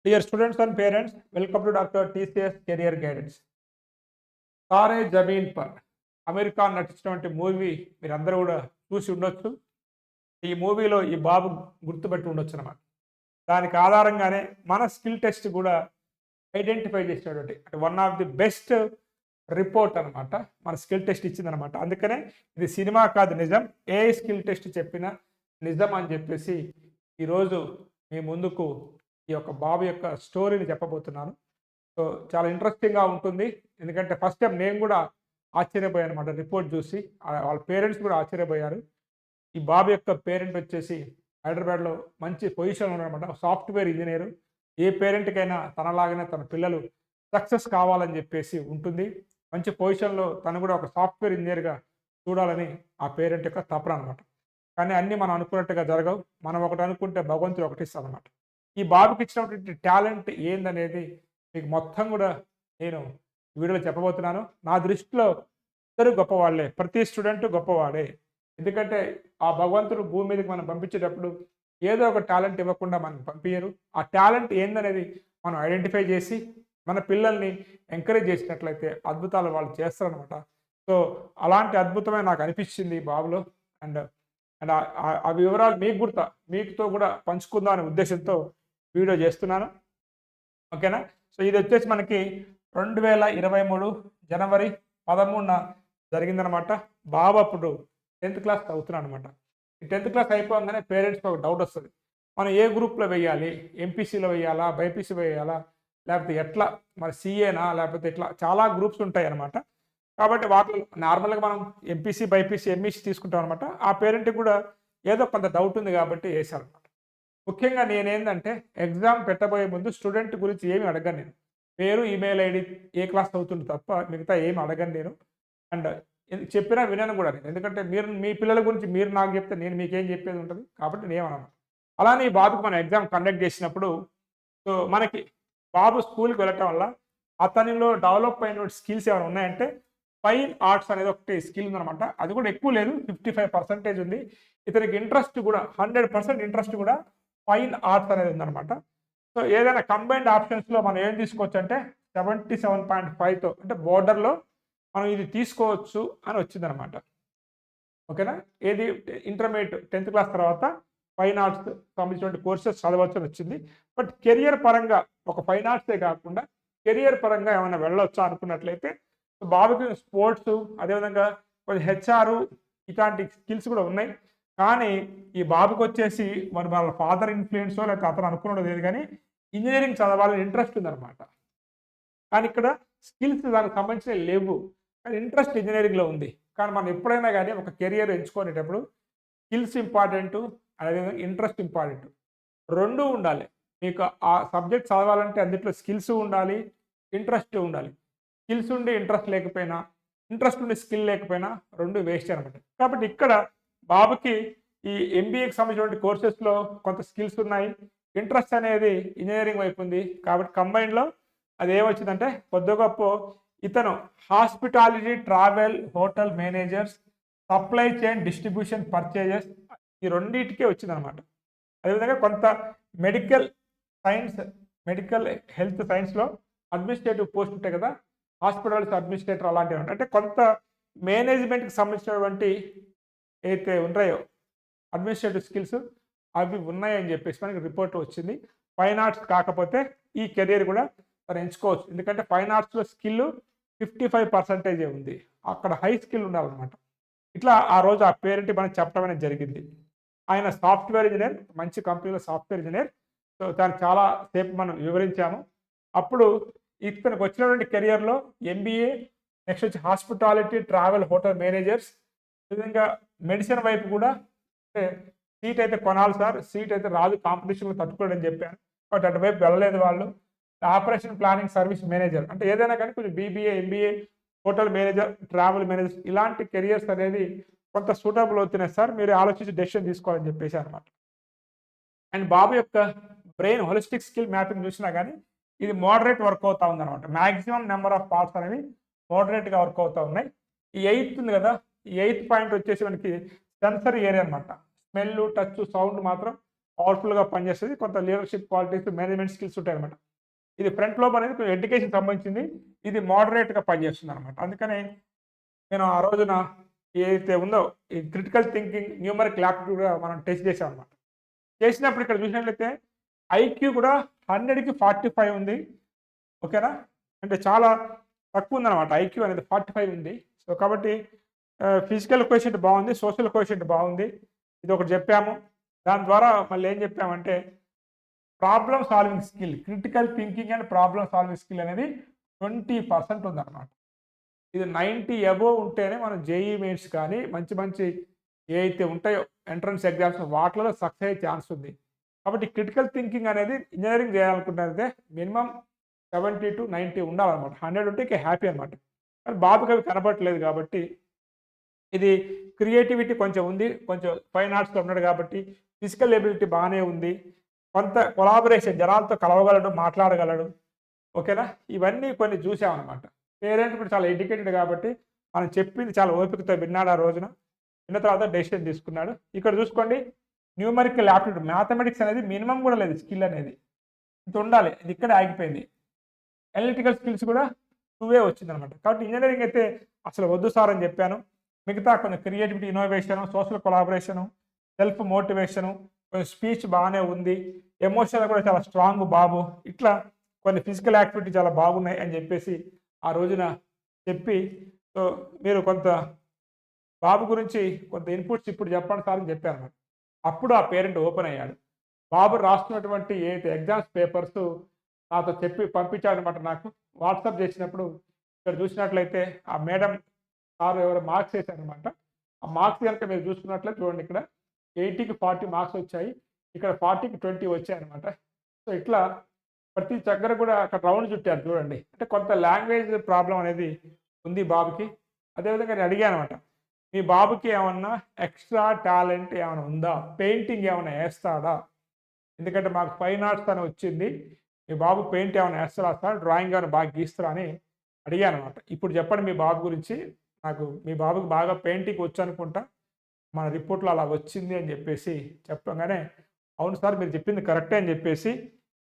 Dear students and parents, welcome to Dr. TCS Career Guidance. Taare Zameen Par అమెరికా నటించినటువంటి movie మీరందరూ కూడా చూసి ఉండొచ్చు. ఈ మూవీలో ఈ బాబు గుర్తుపెట్టి ఉండొచ్చు అన్నమాట. దానికి ఆధారంగానే మన స్కిల్ టెస్ట్ కూడా ఐడెంటిఫై చేసినటువంటి అంటే one of the best report అనమాట. మన స్కిల్ టెస్ట్ ఇచ్చిందనమాట. అందుకనే ఇది సినిమా కాదు నిజం, ఏ స్కిల్ టెస్ట్ చెప్పినా నిజం అని చెప్పేసి ఈరోజు మీ ముందుకు ఈ యొక్క బాబు యొక్క స్టోరీని చెప్పబోతున్నాను. సో చాలా ఇంట్రెస్టింగ్గా ఉంటుంది. ఎందుకంటే ఫస్ట్ టైం నేను కూడా ఆశ్చర్యపోయాను అనమాట రిపోర్ట్ చూసి. వాళ్ళ పేరెంట్స్ కూడా ఆశ్చర్యపోయారు. ఈ బాబు యొక్క పేరెంట్ వచ్చేసి హైదరాబాద్లో మంచి పొజిషన్ ఉన్నారనమాట. Software engineer. ఏ పేరెంట్కైనా తనలాగానే తన పిల్లలు సక్సెస్ కావాలని చెప్పేసి ఉంటుంది. మంచి పొజిషన్లో తను కూడా ఒక సాఫ్ట్వేర్ ఇంజనీర్గా చూడాలని ఆ పేరెంట్ యొక్క తపన అనమాట. కానీ అన్నీ మనం అనుకున్నట్టుగా జరగవు. మనం ఒకటి అనుకుంటే భగవంతుడు ఒకటి ఇస్తాడనమాట. ఈ బాబుకి ఇచ్చినటువంటి టాలెంట్ ఏందనేది మీకు మొత్తం కూడా నేను వీడియోలో చెప్పబోతున్నాను. నా దృష్టిలో ఇద్దరు గొప్పవాళ్ళే, ప్రతి స్టూడెంట్ గొప్పవాడే. ఎందుకంటే ఆ భగవంతుడు భూమి మీదకి మనం పంపించేటప్పుడు ఏదో ఒక టాలెంట్ ఇవ్వకుండా మనం పంపించరు. ఆ టాలెంట్ ఏందనేది మనం ఐడెంటిఫై చేసి మన పిల్లల్ని ఎంకరేజ్ చేసినట్లయితే అద్భుతాలు వాళ్ళు చేస్తారనమాట. సో అలాంటి అద్భుతమే నాకు అనిపించింది బాబులో. అండ్ అండ్ ఆ వివరాలు మీకుతో కూడా పంచుకుందాం అనే ఉద్దేశంతో వీడియో చేస్తున్నాను. ఓకేనా? సో ఇది వచ్చేసి మనకి 2023 జనవరి 13న జరిగిందనమాట. బాబు అప్పుడు 10th క్లాస్ చదువుతున్నాను అనమాట. ఈ 10th క్లాస్ అయిపోగానే పేరెంట్స్కి ఒక డౌట్ వస్తుంది. మనం ఏ గ్రూప్లో వేయాలి? ఎంపీసీలో వేయాలా, బైపీసీ వేయాలా, లేకపోతే ఎట్లా మరి సీఏనా, లేకపోతే ఇట్లా చాలా గ్రూప్స్ ఉంటాయి అనమాట. కాబట్టి వాటిలో నార్మల్గా మనం ఎంపీసీ, బైపీసీ, ఎంఈసీ తీసుకుంటాం అనమాట. ఆ పేరెంట్కి కూడా ఏదో కొంత డౌట్ ఉంది కాబట్టి వేశారనమాట. ముఖ్యంగా నేనేంటంటే ఎగ్జామ్ పెట్టబోయే ముందు స్టూడెంట్ గురించి ఏమి అడగను నేను. పేరు, ఈమెయిల్ ఐడి, ఏ క్లాస్ చదువుతుంది తప్ప మిగతా ఏమి అడగను నేను. అండ్ చెప్పినా వినను కూడా నేను. ఎందుకంటే మీరు మీ పిల్లల గురించి మీరు నాకు చెప్తే నేను మీకేం చెప్పేది ఉంటుంది. కాబట్టి నేనేమన్నాను. అలానే ఈ బాబుకి మనం ఎగ్జామ్ కండక్ట్ చేసినప్పుడు సో మనకి బాబు స్కూల్కి వెళ్ళటం వల్ల అతనిలో డెవలప్ అయిన స్కిల్స్ ఏమైనా ఉన్నాయంటే ఫైన్ ఆర్ట్స్ అనేది ఒకటి స్కిల్ ఉందనమాట. అది కూడా ఎక్కువ లేదు, 55% ఉంది. ఇతనికి ఇంట్రెస్ట్ కూడా 100% ఇంట్రెస్ట్ కూడా ఫైన్ ఆర్ట్స్ అనేది ఉందనమాట. సో ఏదైనా కంబైన్డ్ ఆప్షన్స్లో మనం ఏం తీసుకోవచ్చు అంటే 77.5తో అంటే బోర్డర్లో మనం ఇది తీసుకోవచ్చు అని వచ్చిందనమాట. ఓకేనా? ఏది ఇంటర్మీడియట్ 10th క్లాస్ తర్వాత ఫైన్ ఆర్ట్స్ సంబంధించిన కోర్సెస్ చదవచ్చు అని వచ్చింది. బట్ కెరియర్ పరంగా ఒక ఫైన్ ఆర్ట్సే కాకుండా కెరియర్ పరంగా ఏమైనా వెళ్ళొచ్చా అనుకున్నట్లయితే బాబుకి స్పోర్ట్స్, అదేవిధంగా కొంచెం హెచ్ఆర్ ఇట్లాంటి స్కిల్స్ కూడా ఉన్నాయి. కానీ ఈ బాబుకి వచ్చేసి మరి వాళ్ళ ఫాదర్ ఇన్ఫ్లుయెన్సో లేకపోతే అతను అనుకున్నది లేదు, కానీ ఇంజనీరింగ్ చదవాలని ఇంట్రెస్ట్ ఉందన్నమాట. కానీ ఇక్కడ స్కిల్స్ దానికి సంబంధించినవి లేవు, కానీ ఇంట్రెస్ట్ ఇంజనీరింగ్లో ఉంది. కానీ మనం ఎప్పుడైనా కానీ ఒక కెరియర్ ఎంచుకునేటప్పుడు స్కిల్స్ ఇంపార్టెంట్, అదేవిధంగా ఇంట్రెస్ట్ ఇంపార్టెంట్, రెండూ ఉండాలి. మీకు ఆ సబ్జెక్ట్ చదవాలంటే అందులో స్కిల్స్ ఉండాలి, ఇంట్రెస్ట్ ఉండాలి. స్కిల్స్ ఉండి ఇంట్రెస్ట్ లేకపోయినా, ఇంట్రెస్ట్ ఉండి స్కిల్ లేకపోయినా రెండు వేస్ట్ అనమాట. కాబట్టి ఇక్కడ బాబుకి ఈ ఎంబీఏకి సంబంధించిన కోర్సెస్లో కొంత స్కిల్స్ ఉన్నాయి, ఇంట్రెస్ట్ అనేది ఇంజనీరింగ్ వైపు ఉంది. కాబట్టి కంబైన్లో అది ఏమొచ్చిందంటే కొద్ది గొప్ప ఇతను hospitality, travel, hotel managers, supply chain, distribution, purchases ఈ రెండింటికే వచ్చిందనమాట. అదేవిధంగా కొంత మెడికల్ సైన్స్, మెడికల్ హెల్త్ సైన్స్లో అడ్మినిస్ట్రేటివ్ పోస్ట్ ఉంటాయి కదా, హాస్పిటల్స్ అడ్మినిస్ట్రేటర్ అలాంటివి ఉంటాయి. అంటే కొంత మేనేజ్మెంట్కి సంబంధించినటువంటి అయితే ఉంటాయో అడ్మినిస్ట్రేటివ్ స్కిల్స్ అవి ఉన్నాయని చెప్పేసి మనకి రిపోర్ట్ వచ్చింది. ఫైన్ ఆర్ట్స్ కాకపోతే ఈ కెరీర్ కూడా తను ఎంచుకోవచ్చు. ఎందుకంటే ఫైన్ ఆర్ట్స్లో స్కిల్ 55% ఉంది. అక్కడ హై స్కిల్ ఉండాలన్నమాట. ఇట్లా ఆ రోజు ఆ పేరెంట్ మనకి చెప్పడం అనేది జరిగింది. ఆయన సాఫ్ట్వేర్ ఇంజనీర్, మంచి కంపెనీలో సాఫ్ట్వేర్ ఇంజనీర్. సో దానికి చాలా సేపు మనం వివరించాము. అప్పుడు ఇతనికి వచ్చినటువంటి కెరియర్లో ఎంబీఏ, నెక్స్ట్ వచ్చి హాస్పిటాలిటీ, ట్రావెల్, హోటల్ మేనేజర్స్, విధంగా మెడిసిన్ వైపు కూడా అంటే సీట్ అయితే కొనాలి సార్, సీట్ అయితే రాదు, కాంపిటీషన్లో తట్టుకోవడం చెప్పాను. బట్ అటువైపు వెళ్ళలేదు వాళ్ళు. ఆపరేషన్ ప్లానింగ్ సర్వీస్ మేనేజర్ అంటే ఏదైనా కానీ కొంచెం BBA, MBA, hotel manager, travel manager ఇలాంటి కెరియర్స్ అనేది కొంత సూటబుల్ అవుతున్నాయి సార్, మీరు ఆలోచించి డెసిషన్ తీసుకోవాలని చెప్పేసి అనమాట. అండ్ బాబు యొక్క బ్రెయిన్ హోలిస్టిక్ స్కిల్ మ్యాపింగ్ చూసినా కానీ ఇది మోడరేట్ వర్క్ అవుతా ఉందన్నమాట. మ్యాక్సిమం నెంబర్ ఆఫ్ పార్ట్స్ అనేవి మోడరేట్గా వర్క్ అవుతూ ఉన్నాయి. ఈ 8th ఉంది కదా, ఈ 8th పాయింట్ వచ్చేసి మనకి సెన్సరీ ఏరియా అనమాట. స్మెల్, టచ్, సౌండ్ మాత్రం పవర్ఫుల్గా పనిచేస్తుంది. కొంత లీడర్షిప్ క్వాలిటీస్, మేనేజ్మెంట్ స్కిల్స్ ఉంటాయన్నమాట. ఇది ఫ్రంట్ లోబ్ అనేది కొంచెం ఎడ్యుకేషన్ సంబంధించింది. ఇది మోడరేట్‌గా పనిచేస్తుందన్నమాట. అందుకని నేను ఆ రోజున ఏదైతే ఉందో ఈ క్రిటికల్ థింకింగ్, న్యూమరికల్ యాప్టిట్యూడ్ కూడా మనం టెస్ట్ చేసామన్నమాట. చేసినప్పుడు ఇక్కడ చూసినట్లయితే ఐక్యూ కూడా 100కి 45 ఉంది. ఓకేనా? అంటే చాలా తక్కువ ఉందన్నమాట. ఐక్యూ అనేది 45 ఉంది. సో కాబట్టి ఫిజికల్ కోఎఫిషియంట్ బాగుంది. సోషల్ కోఎఫిషియంట్ బాగుంది. ఇదొకటి చెప్పాము. దాని ద్వారా మళ్ళీ ఏం చెప్పామంటే problem solving skill, critical thinking and problem solving skill అనేది 20% ఉందన్నమాట. ఇది 90 అబోవ్ ఉంటేనే మనం జేఈఈ మెయిన్స్ కానీ మంచి మంచి ఏవైతే ఉంటాయో ఎంట్రన్స్ ఎగ్జామ్స్ వాటిలో సక్సెస్ అయ్యే ఛాన్స్ ఉంది. కాబట్టి క్రిటికల్ థింకింగ్ అనేది ఇంజనీరింగ్ చేయాలనుకుంటున్నారైతే మినిమం 70-90 ఉండాలన్నమాట. 100 ఉంటే ఇక హ్యాపీ అనమాట. కానీ బాబుకి అవి కనపడట్లేదు కాబట్టి ఇది క్రియేటివిటీ కొంచెం ఉంది. కొంచెం ఫైన్ ఆర్ట్స్‌లో ఉన్నాడు కాబట్టి ఫిజికల్ ఎబిలిటీ బాగానే ఉంది. కొంత కొలాబరేషన్ జనాలతో కలవగలడు, మాట్లాడగలడు. ఓకేనా? ఇవన్నీ కొన్ని చూసామన్నమాట. పేరెంట్ కూడా చాలా ఎడ్యుకేటెడ్ కాబట్టి మనం చెప్పింది చాలా ఓపికతో విన్నాడు ఆ రోజున. విన్న తర్వాత డెసిషన్ తీసుకున్నాడు. ఇక్కడ చూసుకోండి న్యూమరికల్ యాప్టిట్యూడ్, మ్యాథమెటిక్స్ అనేది మినిమం కూడా లేదు స్కిల్ అనేది. ఇంత ఉండాలి. ఇది ఇక్కడే ఆగిపోయింది. అనలిటికల్ స్కిల్స్ కూడా 2 వచ్చిందనమాట. కాబట్టి ఇంజనీరింగ్ అయితే అసలు వద్దు సార్ అని చెప్పాను. మిగతా కొన్ని creativity, innovation, social collaboration, self motivation, కొంచెం స్పీచ్ బాగానే ఉంది. ఎమోషనల్ కూడా చాలా స్ట్రాంగ్ బాబు. ఇట్లా కొన్ని ఫిజికల్ యాక్టివిటీ చాలా బాగున్నాయి అని చెప్పేసి ఆ రోజున చెప్పి, సో మీరు కొంత బాబు గురించి కొంత ఇన్పుట్స్ ఇప్పుడు చెప్పండి సార్ అని చెప్పాను. అప్పుడు ఆ పేరెంట్ ఓపెన్ అయ్యాడు. బాబు రాస్తున్నటువంటి ఏదైతే ఎగ్జామ్స్ పేపర్స్ నాతో చెప్పి పంపించాడనమాట. నాకు వాట్సాప్ చేసినప్పుడు ఇక్కడ చూసినట్లయితే ఆ మేడం సార్ ఎవరో మార్క్స్ వేశారనమాట. ఆ మార్క్స్ కనుక మీరు చూసుకున్నట్లయితే చూడండి, ఇక్కడ 80కి 40 మార్క్స్ వచ్చాయి. ఇక్కడ 40కి 20 వచ్చాయన్నమాట. సో ఇట్లా ప్రతి దగ్గర కూడా అక్కడ రౌండ్ చుట్టారు చూడండి. అంటే కొంత లాంగ్వేజ్ ప్రాబ్లం అనేది ఉంది బాబుకి. అదేవిధంగా నేను అడిగాను అనమాట, మీ బాబుకి ఏమన్నా ఎక్స్ట్రా టాలెంట్ ఏమైనా ఉందా? పెయింటింగ్ ఏమైనా వేస్తాడా? ఎందుకంటే మాకు ఫైన్ ఆర్ట్స్ అని వచ్చింది. మీ బాబు పెయింట్ ఏమైనా వేస్తాడా సార్? డ్రాయింగ్ ఏమైనా బాగా గీస్తారా అని అడిగాను అనమాట. ఇప్పుడు చెప్పండి మీ బాబు గురించి. నాకు మీ బాబుకి బాగా పెయింటింగ్ వచ్చు అనుకుంటా. మన రిపోర్ట్‌లో అలా వచ్చింది అని చెప్పేసి చెప్పంగానే, అవును సార్ మీరు చెప్పింది కరెక్టే అని చెప్పేసి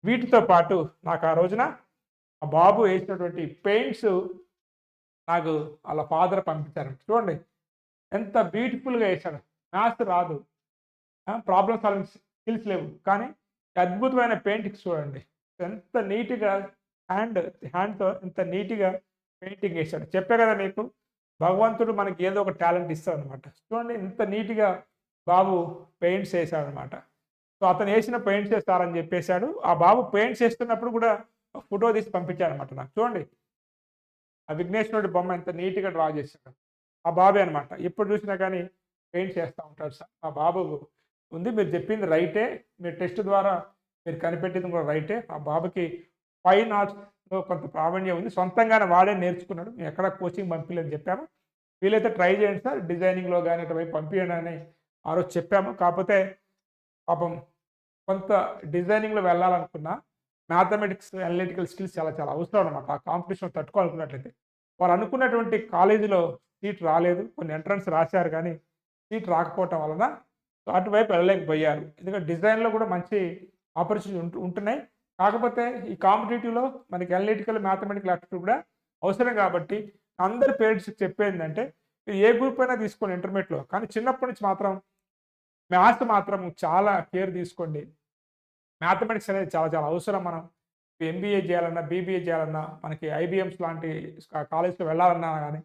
వీటితో పాటు నాకు ఆ రోజున ఆ బాబు వేసినటువంటి పెయింట్స్ నాకు వాళ్ళ ఫాదర్ పంపించారంట. చూడండి ఎంత బ్యూటిఫుల్‌గా వేశాడు. మ్యాథ్స్ రాదు. ప్రాబ్లమ్ సాల్వింగ్ స్కిల్స్ లేవు. కానీ అద్భుతమైన పెయింటింగ్స్ చూడండి. ఎంత నీట్‌గా హ్యాండ్‌తో ఎంత నీట్‌గా పెయింటింగ్ వేశాడు. చెప్పా కదా మీకు, భగవంతుడు మనకి ఏదో ఒక టాలెంట్ ఇస్తాడనమాట. చూడండి ఎంత నీట్‌గా బాబు పెయింట్స్ వేశాడనమాట. సో అతను వేసిన పెయింట్స్ వేస్తారని చెప్పేశాడు. ఆ బాబు పెయింట్స్ వేస్తున్నప్పుడు కూడా ఫోటో తీసి పంపించాడనమాట నాకు. చూడండి ఆ విఘ్నేశ్వరుడి బొమ్మ ఎంత నీట్‌గా డ్రా చేశాడు. ఆ బాబే అనమాట. ఎప్పుడు చూసినా కానీ పెయింట్స్ చేస్తూ ఉంటాడు సార్. మా బాబు ఉంది. మీరు చెప్పింది రైటే. మీరు టెస్ట్ ద్వారా మీరు కనిపెట్టింది కూడా రైటే. ఆ బాబుకి ఫైన్ ఆర్ట్స్‌లో కొంత ప్రావీణ్యం ఉంది. సొంతంగానే వాడే నేర్చుకున్నాడు. మేము ఎక్కడ కోచింగ్ పంపియలేదని చెప్పాము. వీలైతే ట్రై చేయండి సార్. డిజైనింగ్‌లో గాని అటువైపు పంపియండి అని ఆ రోజు చెప్పాము. కాకపోతే పాపం కొంత డిజైనింగ్‌లో వెళ్ళాలనుకున్నా మ్యాథమెటిక్స్, అనలిటికల్ స్కిల్స్ చాలా చాలా అవసరం అనమాట. ఆ కాంపిటీషన్ తట్టుకోవాలనుకున్నట్లయితే. వారు అనుకున్నటువంటి కాలేజీలో సీట్ రాలేదు. కొన్ని ఎంట్రన్స్ రాశారు కానీ సీట్ రాకపోవటం వలన అటువైపు వెళ్ళలేకపోయారు. ఎందుకంటే డిజైన్‌లో కూడా మంచి ఆపర్చునిటీ ఉంటున్నాయి. కాకపోతే ఈ కాంపిటీటివ్‌లో మనకి అనలిటికల్, మ్యాథమెటికల్ యాప్టిట్యూడ్ కూడా అవసరం కాబట్టి అందరి పేరెంట్స్‌కి చెప్పేదేంటంటే మీరు ఏ గ్రూప్ అయినా తీసుకోండి ఇంటర్మీడియేట్‌లో. కానీ చిన్నప్పటి నుంచి మాత్రం మ్యాథ్స్ మాత్రం చాలా కేర్ తీసుకోండి. మ్యాథమెటిక్స్ అనేది చాలా చాలా అవసరం. మనం ఎంబీఏ చేయాలన్నా, బీబీఏ చేయాలన్నా, మనకి ఐబీఎమ్స్ లాంటి కాలేజ్‌కి వెళ్ళాలన్నా గానీ,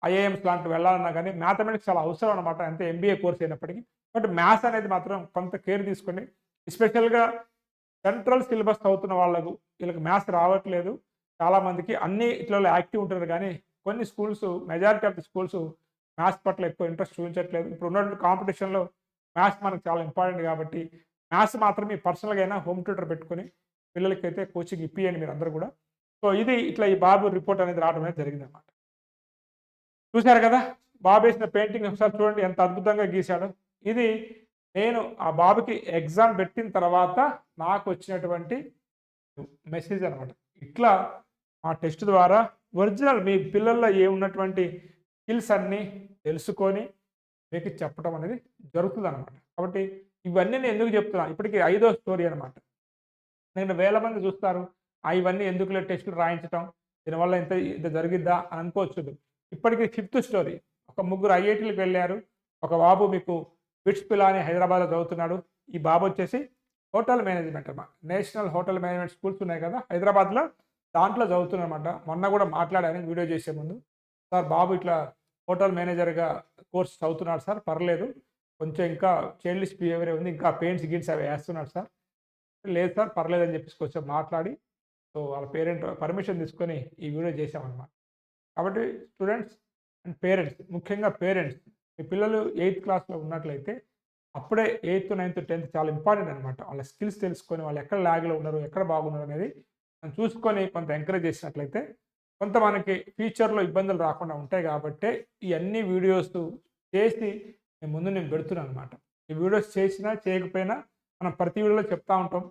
ఐఐఎమ్స్ లాంటివి వెళ్ళాలన్నా గానీ మ్యాథమెటిక్స్ చాలా అవసరం అనమాట. అంతే ఎంబీఏ కోర్స్ అయినప్పటికీ. బట్ మ్యాథ్స్ అనేది మాత్రం కొంత కేర్ తీసుకోండి. ఎస్పెషల్‌గా సెంట్రల్ సిలబస్ చదువుతున్న వాళ్ళకు వీళ్ళకి మ్యాథ్స్ రావట్లేదు. చాలామందికి అన్నిట్లలో యాక్టివ్ ఉంటారు కానీ కొన్ని schools, majority of the schools maths పట్ల ఎక్కువ ఇంట్రెస్ట్ చూపించట్లేదు. ఇప్పుడు ఉన్నటువంటి కాంపిటీషన్‌లో మ్యాథ్స్ మనకు చాలా ఇంపార్టెంట్ కాబట్టి మ్యాథ్స్ మాత్రం మీ పర్సనల్‌గా అయినా హోమ్ ట్యూటర్ పెట్టుకొని పిల్లలకైతే కోచింగ్ ఇప్పియండి మీరందరూ కూడా. సో ఇది ఇట్లా ఈ బాబు రిపోర్ట్ అనేది రావడం అనేది జరిగిందన్నమాట. చూసారు కదా! బాబు వేసిన పెయింటింగ్ ఒకసారి చూడండి ఎంత అద్భుతంగా గీశాడో. ఇది నేను ఆ బాబుకి ఎగ్జామ్ పెట్టిన తర్వాత నాకు వచ్చినటువంటి మెసేజ్ అనమాట. ఇట్లా ఆ టెస్ట్ ద్వారా ఒరిజినల్ మీ పిల్లల్లో ఏమున్నటువంటి స్కిల్స్ అన్నీ తెలుసుకొని మీకు చెప్పడం అనేది జరుగుతుందనమాట. కాబట్టి ఇవన్నీ నేను ఎందుకు చెప్తున్నా, ఇప్పటికి 5వ స్టోరీ అనమాట. నేను వేల మంది చూస్తారు. ఇవన్నీ ఎందుకులే టెస్టులు రాయించటం, దీనివల్ల ఇంత ఇంత జరిగిద్దా అని అనుకోవచ్చు. ఇప్పటికి 5th స్టోరీ. ఒక ముగ్గురు ఐఐటీలకు వెళ్ళారు. ఒక బాబు మీకు బిట్స్ పిలాని హైదరాబాద్‌లో చదువుతున్నాడు. ఈ బాబు వచ్చేసి హోటల్ మేనేజ్మెంట్ అన్నమాట. నేషనల్ హోటల్ మేనేజ్మెంట్ స్కూల్స్ ఉన్నాయి కదా హైదరాబాద్‌లో, దాంట్లో చదువుతున్నాడనమాట. మొన్న కూడా మాట్లాడాను వీడియో చేసే ముందు. సార్ బాబు ఇట్లా హోటల్ మేనేజర్‌గా కోర్స్ చదువుతున్నాడు సార్, పర్లేదు. కొంచెం ఇంకా చైల్డిష్ బిహేవియరే ఉంది. ఇంకా పెయింట్స్, గిన్స్ అవి ఏస్తున్నాడు సార్. లేదు సార్ పర్లేదని చెప్పేసి కొంచెం మాట్లాడి, సో వాళ్ళ పేరెంట్ పర్మిషన్ తీసుకొని ఈ వీడియో చేశామనమాట. కాబట్టి స్టూడెంట్స్ అండ్ పేరెంట్స్, ముఖ్యంగా పేరెంట్స్, మీ పిల్లలు 8th క్లాస్‌లో ఉన్నట్లయితే అప్పుడే 8th, 9th, 10th చాలా ఇంపార్టెంట్ అనమాట. వాళ్ళ స్కిల్స్ తెలుసుకొని వాళ్ళు ఎక్కడ ల్యాగ్‌లో ఉన్నారు, ఎక్కడ బాగున్నారు అనేది మనం చూసుకొని కొంత ఎంకరేజ్ చేసినట్లయితే కొంత మనకి ఫ్యూచర్‌లో ఇబ్బందులు రాకుండా ఉంటాయి కాబట్టే ఈ అన్ని వీడియోస్ చేసి నేను పెడుతున్నాను అనమాట. ఈ వీడియోస్ చేసినా చేయకపోయినా మనం ప్రతి వీడియోలో చెప్తా ఉంటాం.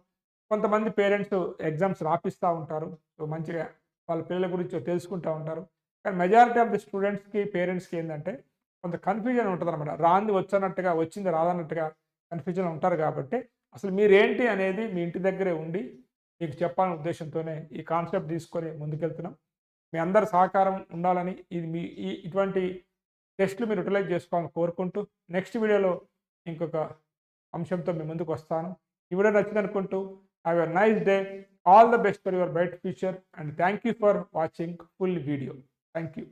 కొంతమంది పేరెంట్స్ ఎగ్జామ్స్ రాపిస్తా ఉంటారు. సో మంచిగా వాళ్ళ పిల్లల గురించి తెలుసుకుంటా ఉంటారు. కానీ మెజారిటీ ఆఫ్ ది స్టూడెంట్స్‌కి, పేరెంట్స్‌కి ఏందంటే కొంత కన్‌ఫ్యూజన్ ఉంటదనమాట. రానిది వచ్చన్నట్టుగా, వచ్చింది రాదన్నట్టుగా కన్‌ఫ్యూజన్‌లో ఉంటారు కాబట్టి, అసలు మీరేంటి అనేది మీ ఇంటి దగ్గరే ఉండి మీకు చెప్పాలనే ఉద్దేశ్యంతోనే ఈ కాన్సెప్ట్ తీసుకొని ముందుకెళ్తున్నాం. మీ అందరి సహకారం ఉండాలని, ఇది మీ ఇటువంటి టెస్ట్‌లు మీరు యుటిలైజ్ చేసుకోవాలని కోరుకుంటూ, నెక్స్ట్ వీడియోలో ఇంకొక అంశంతో మీ ముందుకొస్తాను. ఈ వీడియో నచ్చిందనుకుంటూ have a nice day. All the best for your bright future and thank you for watching full video. Thank you.